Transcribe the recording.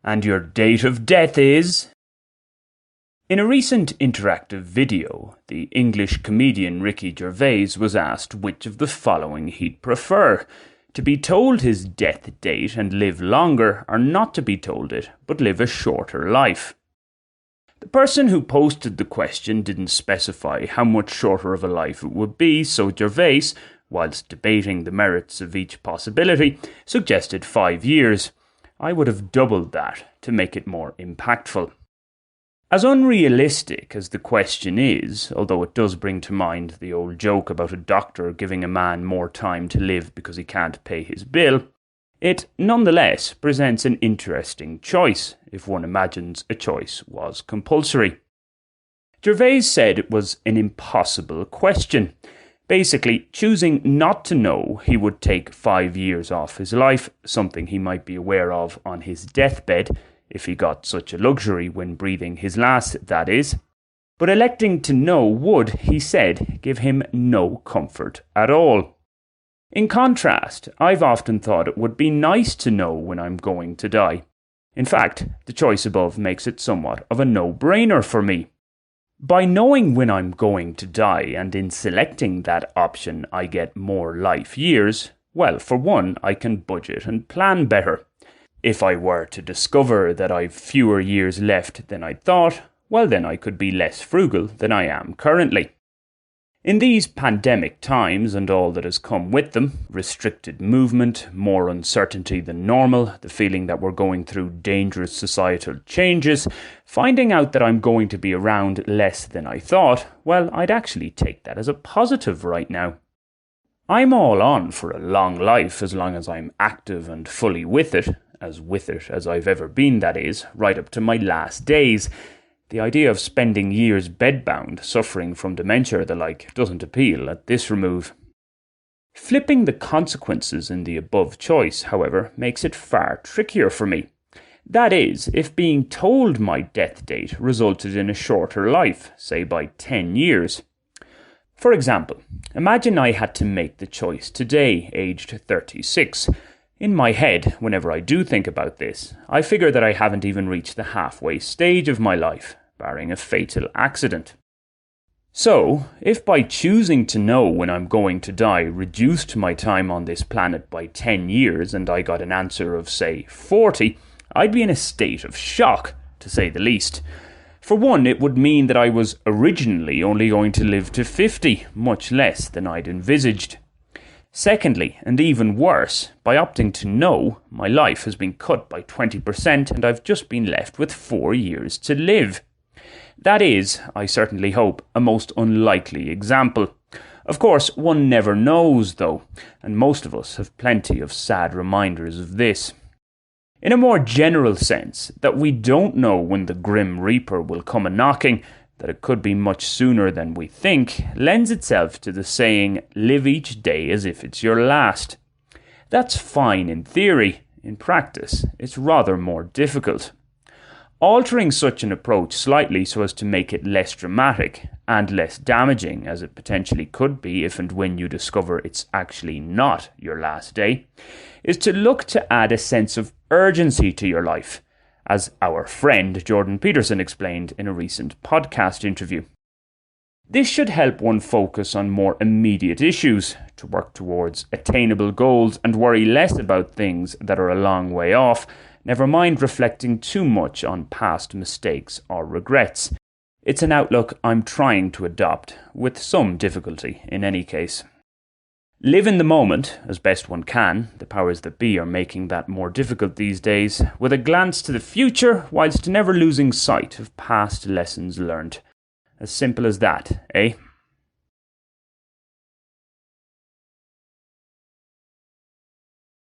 And your date of death is? In a recent interactive video, the English comedian Ricky Gervais was asked which of the following he'd prefer: to be told his death date and live longer, or not to be told it, but live a shorter life. The person who posted the question didn't specify how much shorter of a life it would be, so Gervais, whilst debating the merits of each possibility, suggested 5 years. I would have doubled that to make it more impactful. As unrealistic as the question is, although it does bring to mind the old joke about a doctor giving a man more time to live because he can't pay his bill, it nonetheless presents an interesting choice, if one imagines a choice was compulsory. Gervais said it was an impossible question. Basically, choosing not to know he would take 5 years off his life, something he might be aware of on his deathbed, if he got such a luxury when breathing his last, that is. But electing to know would, he said, give him no comfort at all. In contrast, I've often thought it would be nice to know when I'm going to die. In fact, the choice above makes it somewhat of a no-brainer for me. By knowing when I'm going to die, and in selecting that option I get more life years, well, for one, I can budget and plan better. If I were to discover that I've fewer years left than I'd thought, well then I could be less frugal than I am currently. In these pandemic times and all that has come with them, restricted movement, more uncertainty than normal, the feeling that we're going through dangerous societal changes, finding out that I'm going to be around less than I thought, well, I'd actually take that as a positive right now. I'm all on for a long life as long as I'm active and fully with it as I've ever been, that is, right up to my last days. The idea of spending years bedbound, suffering from dementia or the like, doesn't appeal at this remove. Flipping the consequences in the above choice, however, makes it far trickier for me. That is, if being told my death date resulted in a shorter life, say by 10 years. For example, imagine I had to make the choice today, aged 36. In my head, whenever I do think about this, I figure that I haven't even reached the halfway stage of my life, barring a fatal accident. So, if by choosing to know when I'm going to die reduced my time on this planet by 10 years and I got an answer of, say, 40, I'd be in a state of shock, to say the least. For one, it would mean that I was originally only going to live to 50, much less than I'd envisaged. Secondly, and even worse, by opting to know, my life has been cut by 20% and I've just been left with 4 years to live. That is, I certainly hope, a most unlikely example. Of course, one never knows, though, and most of us have plenty of sad reminders of this. In a more general sense, that we don't know when the Grim Reaper will come a-knocking, that it could be much sooner than we think, lends itself to the saying, live each day as if it's your last. That's fine in theory. In practice, it's rather more difficult. Altering such an approach slightly so as to make it less dramatic and less damaging, as it potentially could be if and when you discover it's actually not your last day, is to look to add a sense of urgency to your life, as our friend Jordan Peterson explained in a recent podcast interview. This should help one focus on more immediate issues, to work towards attainable goals and worry less about things that are a long way off, never mind reflecting too much on past mistakes or regrets. It's an outlook I'm trying to adopt, with some difficulty in any case. Live in the moment, as best one can. The powers that be are making that more difficult these days, with a glance to the future, whilst never losing sight of past lessons learnt. As simple as that, eh?